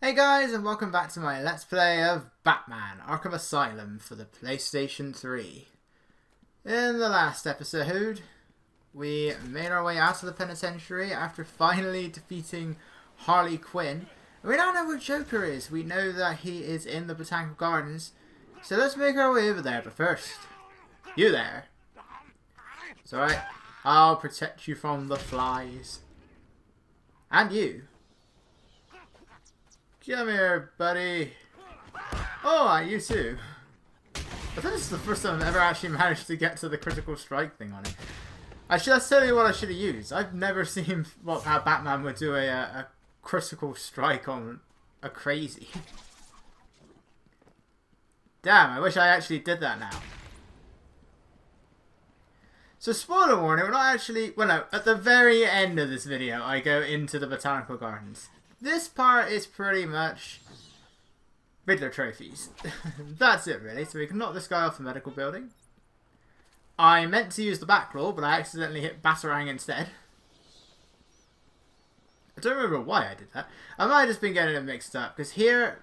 Hey guys, and welcome back to my Let's Play of Batman Arkham Asylum for the PlayStation 3. In the last episode, we made our way out of the penitentiary after finally defeating Harley Quinn. We now know where Joker is. We know that he is in the Botanical Gardens. So let's make our way over there, but first, you there. It's alright, I'll protect you from the flies. And you. Come here, buddy. Oh, you too. I think this is the first time I've ever actually managed to get to the critical strike thing on it. That's tell you what I should have used. I've never seen how Batman would do a critical strike on a crazy. Damn, I wish I actually did that now. So spoiler warning, we're not actually... Well no, at the very end of this video I go into the Botanical Gardens. This part is pretty much Riddler Trophies. That's it really, so we can knock this guy off the medical building. I meant to use the Batclaw, but I accidentally hit Batarang instead. I don't remember why I did that. I might have just been getting it mixed up, because here,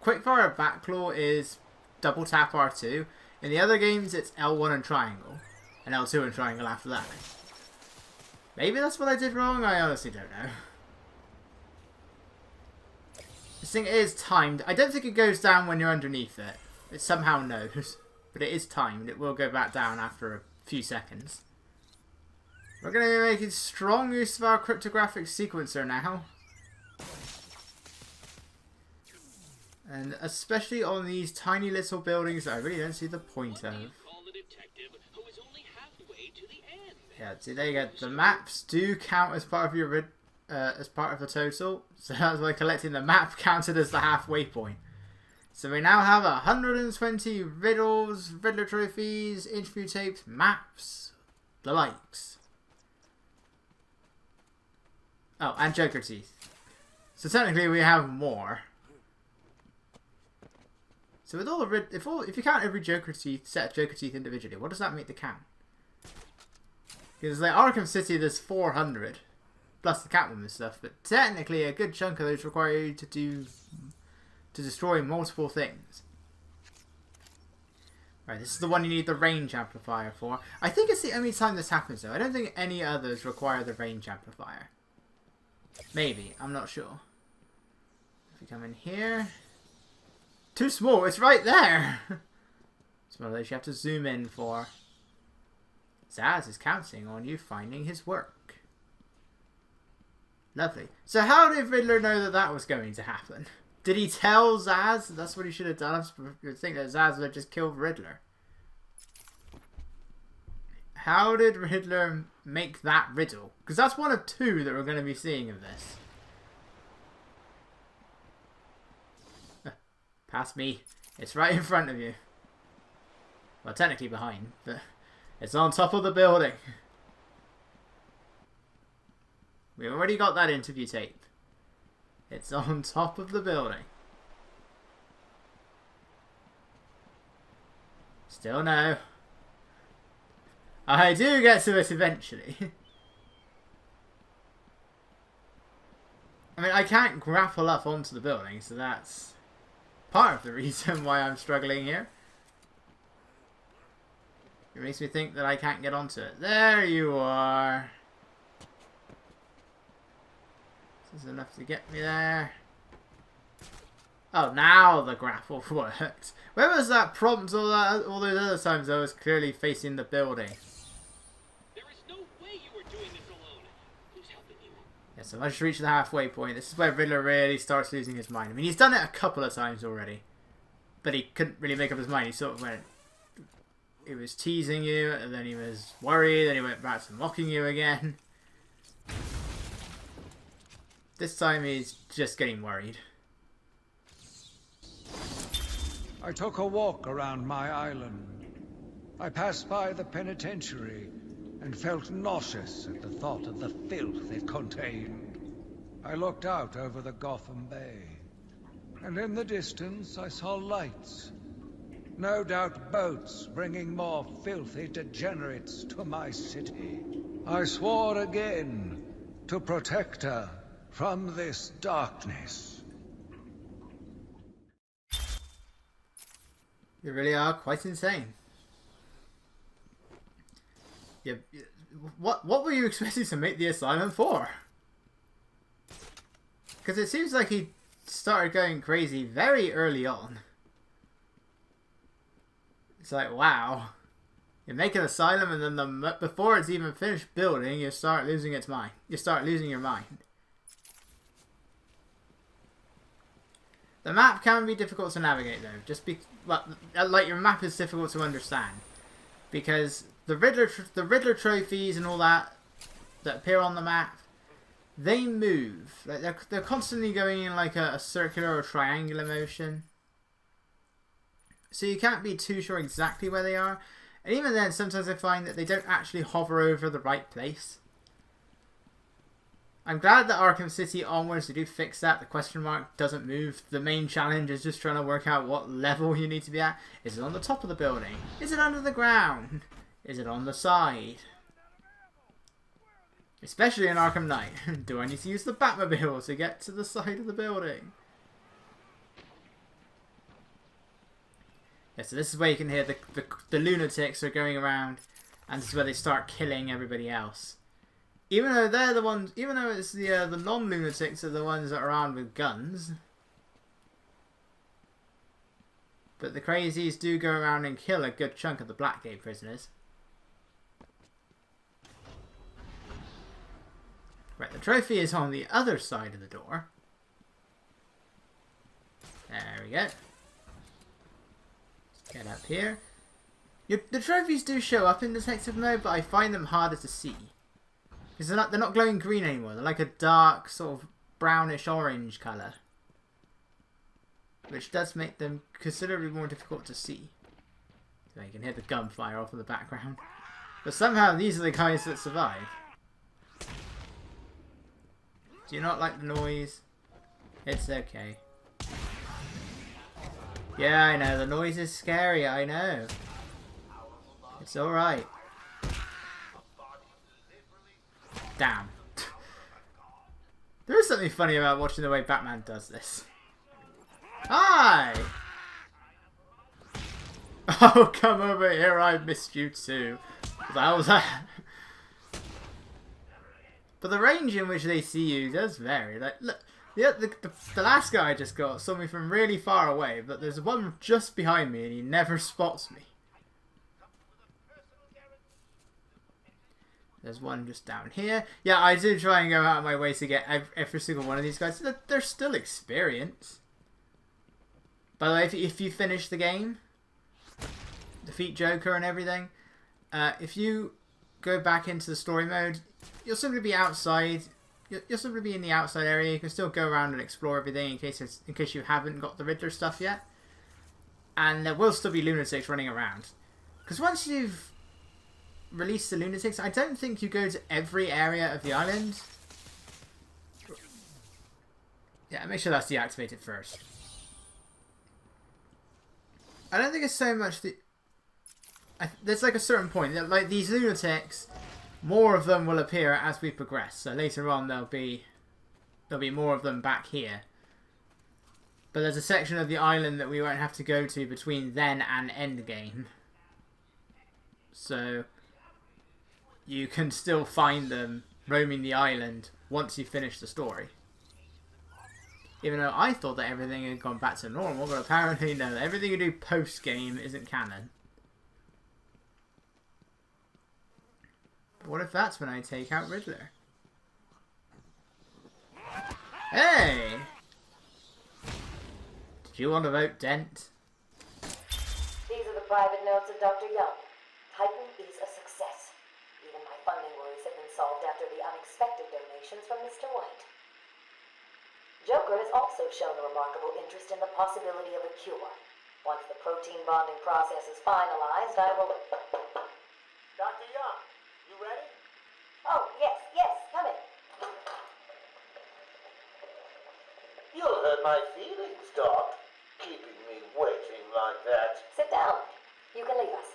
Quickfire Batclaw is double tap R2. In the other games it's L1 and triangle, and L2 and triangle after that. Maybe that's what I did wrong, I honestly don't know. This thing is timed. I don't think it goes down when you're underneath it. It somehow knows. But it is timed. It will go back down after a few seconds. We're going to be making strong use of our cryptographic sequencer now. And especially on these tiny little buildings that I really don't see the point of. Yeah, see there you go. The maps do count as part of your as part of the total, so that's why collecting the map counted as the halfway point. So we now have 120 riddles, Riddler Trophies, interview tapes, maps, the likes. Oh, and Joker teeth. So technically we have more. So with all the if you count every Joker teeth, set of Joker teeth individually, what does that make the count? Because like Arkham City, there's 400. Plus the Catwoman stuff, but technically a good chunk of those require you to destroy multiple things. Right, this is the one you need the range amplifier for. I think it's the only time this happens though. I don't think any others require the range amplifier. Maybe, I'm not sure. If we come in here... Too small, it's right there! It's one of those you have to zoom in for. Zaz is counting on you finding his work. Lovely. So how did Riddler know that that was going to happen? Did he tell Zaz? That's what he should have done. I would think that Zaz would have just killed Riddler. How did Riddler make that riddle? Because that's one of two that we're going to be seeing of this. Past me. It's right in front of you. Well, technically behind, but it's on top of the building. We already got that interview tape. It's on top of the building. Still no. I do get to it eventually. I mean, I can't grapple up onto the building, so that's part of the reason why I'm struggling here. It makes me think that I can't get onto it. There you are. This is enough to get me there. Oh, now the grapple worked. Where was that prompt all those other times I was clearly facing the building? There is no way you were doing this alone. Who's helping you? Yes, I just reached the halfway point. This is where Riddler really starts losing his mind. I mean, he's done it a couple of times already. But he couldn't really make up his mind. He sort of went... He was teasing you, and then he was worried, then he went back to mocking you again. This time he's just getting worried. I took a walk around my island. I passed by the penitentiary and felt nauseous at the thought of the filth it contained. I looked out over the Gotham Bay, and in the distance I saw lights. No doubt boats bringing more filthy degenerates to my city. I swore again to protect her from this darkness. They really are quite insane. Yeah, what were you expecting to make the asylum for? Because it seems like he started going crazy very early on. It's like, wow. You make an asylum and then before it's even finished building, you start losing its mind. You start losing your mind. The map can be difficult to navigate though. Like your map is difficult to understand. Because the Riddler Trophies and all that appear on the map, they move. Like they're constantly going in like a circular or triangular motion. So you can't be too sure exactly where they are. And even then, sometimes I find that they don't actually hover over the right place. I'm glad that Arkham City onwards, they do fix that. The question mark doesn't move. The main challenge is just trying to work out what level you need to be at. Is it on the top of the building? Is it under the ground? Is it on the side? Especially in Arkham Knight. Do I need to use the Batmobile to get to the side of the building? Yeah, so this is where you can hear the lunatics are going around, and this is where they start killing everybody else. Even though they're the ones, even though it's the non-lunatics are the ones that are armed with guns. But the crazies do go around and kill a good chunk of the Blackgate prisoners. Right, the trophy is on the other side of the door. There we go. Get up here. The trophies do show up in detective mode, but I find them harder to see. Because they're not glowing green anymore. They're like a dark, sort of brownish orange colour. Which does make them considerably more difficult to see. So you can hear the gunfire off in the background. But somehow these are the guys that survive. Do you not like the noise? It's okay. Yeah, I know. The noise is scary. I know. It's alright. Damn. There is something funny about watching the way Batman does this. Hi! Oh, come over here. I missed you too. What the hell was that? But the range in which they see you does vary. Like, look. The last guy I just got saw me from really far away, but there's one just behind me and he never spots me. There's one just down here. Yeah, I do try and go out of my way to get every single one of these guys. They're still experienced. By the way, if you finish the game, defeat Joker and everything, if you go back into the story mode, you'll simply be outside. You'll simply be in the outside area. You can still go around and explore everything in case you haven't got the Riddler stuff yet. And there will still be lunatics running around. Because once you've released the lunatics, I don't think you go to every area of the island. Yeah, make sure that's deactivated first. I don't think it's so much the... there's like a certain point. Like these lunatics... More of them will appear as we progress. So later on there'll be more of them back here. But there's a section of the island that we won't have to go to between then and endgame. So you can still find them roaming the island once you finish the story. Even though I thought that everything had gone back to normal, but apparently no, everything you do post-game isn't canon. What if that's when I take out Riddler? Hey! Did you want to vote Dent? These are the private notes of Dr. Young. Titan is a success. Even my funding worries have been solved after the unexpected donations from Mr. White. Joker has also shown a remarkable interest in the possibility of a cure. Once the protein bonding process is finalized, I will... Dr. Young, you ready? Oh, yes, come in. You'll hurt my feelings, Doc. Keeping me waiting like that. Sit down. You can leave us.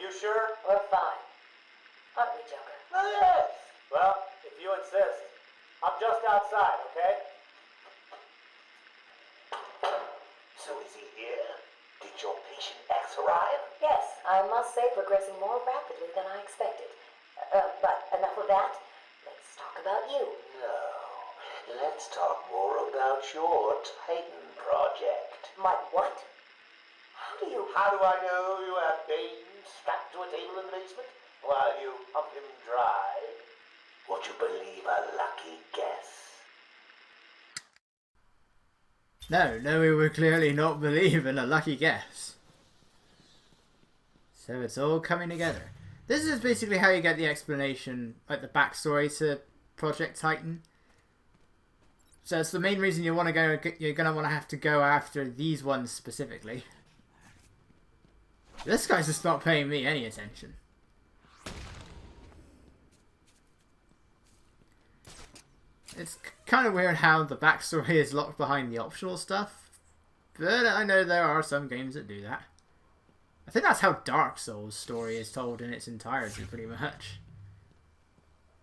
You sure? We're fine. Aren't we, Joker? Oh, yes. Well, if you insist. I'm just outside, okay? So is he here? Did your patient X arrive? Yes, I must say progressing more rapidly than I expected. But enough of that. Let's talk about you. No. Let's talk more about your Titan project. My what? How do you... How do I know you have Bane strapped to a table in the basement while you pump him dry? Would you believe a lucky guess? No, we would clearly not believe in a lucky guess. So it's all coming together. This is basically how you get the explanation, like the backstory to Project Titan. So it's the main reason you want to go. You're gonna want to have to go after these ones specifically. This guy's just not paying me any attention. It's kind of weird how the backstory is locked behind the optional stuff, but I know there are some games that do that. I think that's how Dark Souls' story is told in its entirety, pretty much.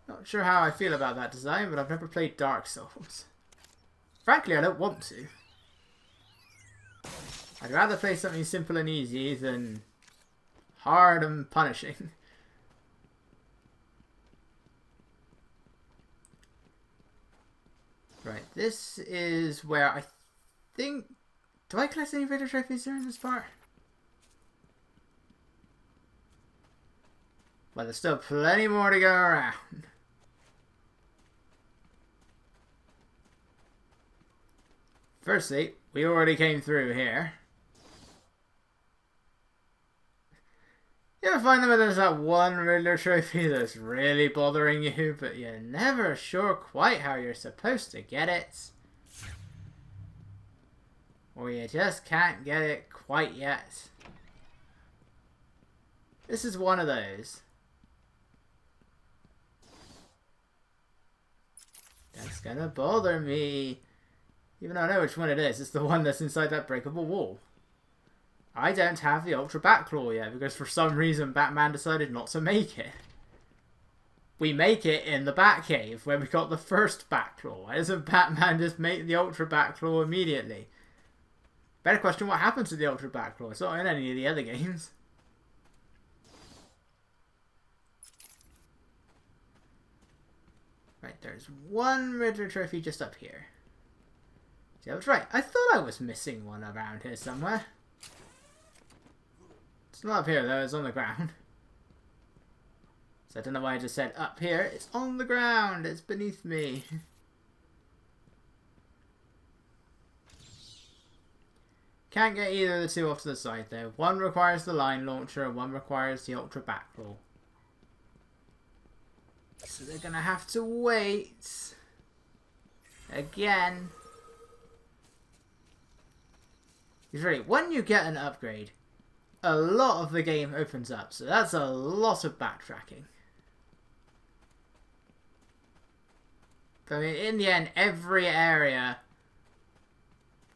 Not sure how I feel about that design, but I've never played Dark Souls. Frankly, I don't want to. I'd rather play something simple and easy than hard and punishing. Right, this is where I think... Do I collect any Riddler Trophies during this part? Well, there's still plenty more to go around. Firstly, we already came through here. You ever find that there's that one Riddler Trophy that's really bothering you, but you're never sure quite how you're supposed to get it? Or you just can't get it quite yet? This is one of those. That's gonna bother me. Even though I know which one it is. It's the one that's inside that breakable wall. I don't have the Ultra Batclaw yet because for some reason Batman decided not to make it. We make it in the Batcave when we got the first Batclaw. Why doesn't Batman just make the Ultra Batclaw immediately? Better question, what happened to the Ultra Batclaw? It's not in any of the other games. Right, there's one Riddler Trophy just up here. See, I was right. I thought I was missing one around here somewhere. It's not up here though, it's on the ground. So I don't know why I just said up here. It's on the ground, it's beneath me. Can't get either of the two off to the side though. One requires the line launcher and one requires the Ultra Batclaw. So they're gonna have to wait. Again. Because really, when you get an upgrade, a lot of the game opens up. So that's a lot of backtracking. But I mean, in the end, every area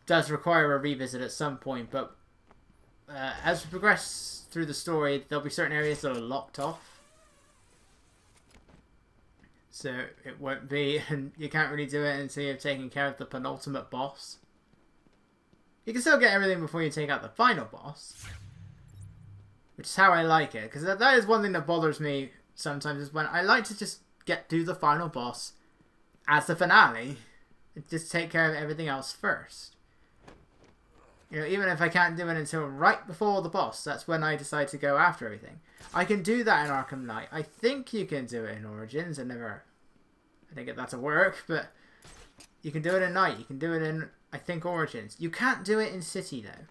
does require a revisit at some point. But as we progress through the story, there'll be certain areas that are locked off. So it won't be, and you can't really do it until you've taken care of the penultimate boss. You can still get everything before you take out the final boss. Which is how I like it. Because that is one thing that bothers me sometimes, is when I like to just do the final boss as the finale. And just take care of everything else first. You know, even if I can't do it until right before the boss, that's when I decide to go after everything. I can do that in Arkham Knight. I think you can do it in Origins. I didn't get that to work, but you can do it in Knight. You can do it in, I think, Origins. You can't do it in City, though.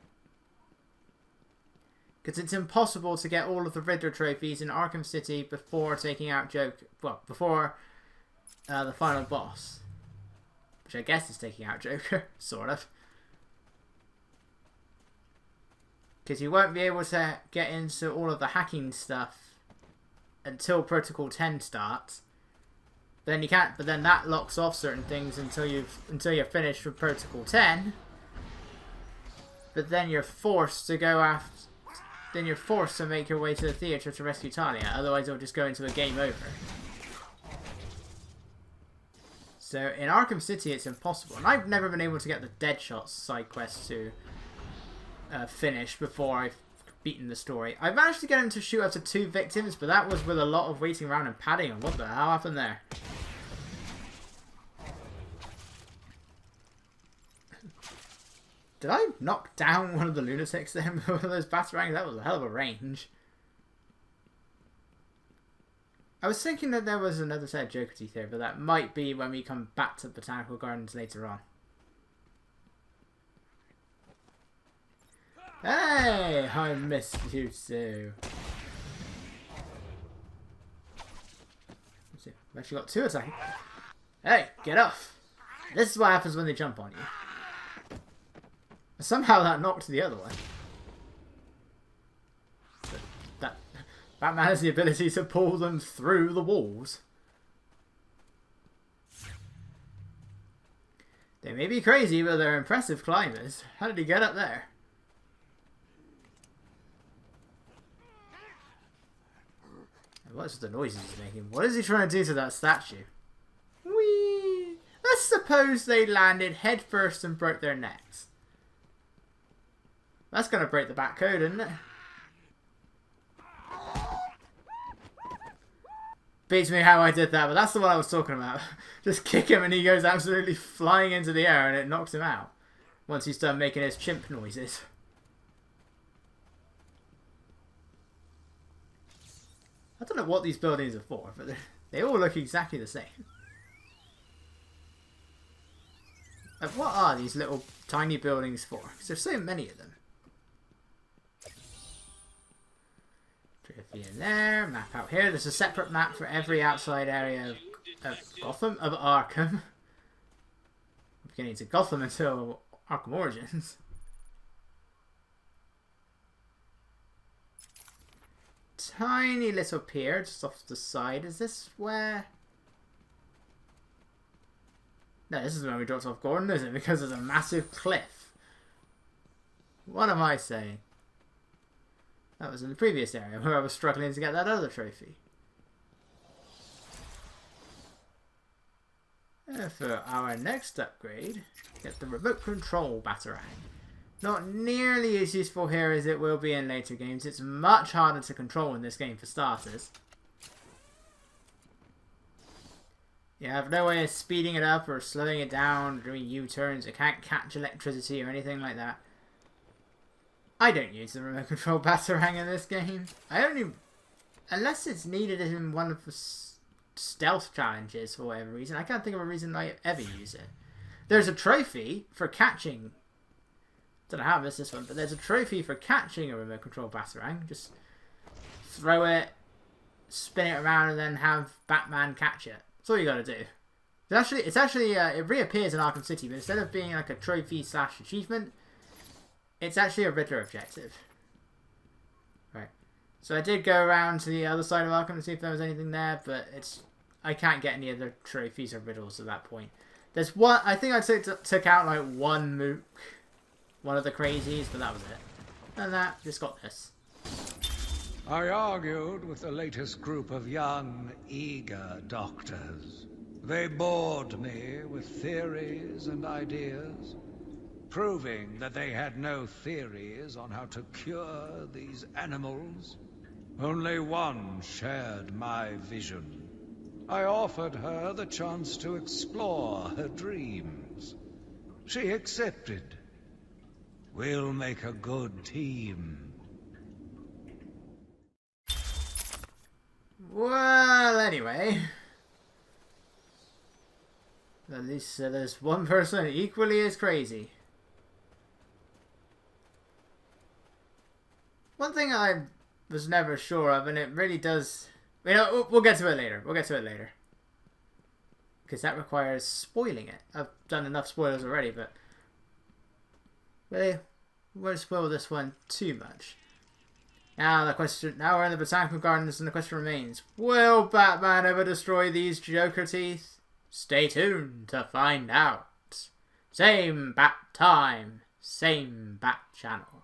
Because it's impossible to get all of the Riddler trophies in Arkham City before taking out Joker. Well, before the final boss. Which I guess is taking out Joker, sort of. Because you won't be able to get into all of the hacking stuff until Protocol 10 starts. Then you can't, but then that locks off certain things until you're finished with Protocol 10. But then you're forced to go after. Then you're forced to make your way to the theatre to rescue Talia. Otherwise, it'll just go into a game over. So in Arkham City, it's impossible, and I've never been able to get the Deadshot side quest to finished before I've beaten the story. I managed to get him to shoot up to 2 victims, but that was with a lot of waiting around and padding. And what the hell happened there? Did I knock down one of the lunatics then with one of those batarangs? That was a hell of a range. I was thinking that there was another set of Joker teeth here, but that might be when we come back to Botanical Gardens later on. Hey, I missed you too. Let's see. I've actually got 2 attacking. Hey, get off! This is what happens when they jump on you. Somehow that knocked the other one. But Batman has the ability to pull them through the walls. They may be crazy, but they're impressive climbers. How did he get up there? What's the noises he's making? What is he trying to do to that statue? Whee! Let's suppose they landed head first and broke their necks. That's going to break the bat code, isn't it? Beats me how I did that, but that's the one I was talking about. Just kick him and he goes absolutely flying into the air and it knocks him out. Once he's done making his chimp noises. I don't know what these buildings are for, but they all look exactly the same. Like, what are these little tiny buildings for? Because there's so many of them. Trophy in there, map out here. There's a separate map for every outside area of Gotham, of Arkham. Beginning to Gotham until Arkham Origins. Tiny little pier just off the side. Is this where... No, this is where we dropped off Gordon, isn't it? Because there's a massive cliff. What am I saying? That was in the previous area where I was struggling to get that other trophy. And for our next upgrade, get the remote control batarang. Not nearly as useful here as it will be in later games. It's much harder to control in this game for starters. You have no way of speeding it up or slowing it down, doing U-turns. It can't catch electricity or anything like that. I don't use the remote control batarang in this game. I only... Unless it's needed in one of the stealth challenges for whatever reason. I can't think of a reason I ever use it. There's a trophy for catching... Don't know how I missed this one, but there's a trophy for catching a remote control batarang. Just throw it, spin it around, and then have Batman catch it. That's all you gotta do. It's actually it reappears in Arkham City, but instead of being like a trophy / achievement, it's actually a Riddler objective. Right. So I did go around to the other side of Arkham to see if there was anything there, but I can't get any other trophies or riddles at that point. There's one. I think I took out like one mook. One of the crazies, but that was it. And that just got this. I argued with the latest group of young, eager doctors. They bored me with theories and ideas, proving that they had no theories on how to cure these animals. Only one shared my vision. I offered her the chance to explore her dreams. She accepted. We'll make a good team. Well, anyway. At least there's one person equally as crazy. One thing I was never sure of, and it really does... You know, we'll get to it later. We'll get to it later. Because that requires spoiling it. I've done enough spoilers already, but... Really, we won't spoil this one too much. Now we're in the Botanical Gardens and the question remains, will Batman ever destroy these Joker teeth? Stay tuned to find out. Same bat time, same bat channel.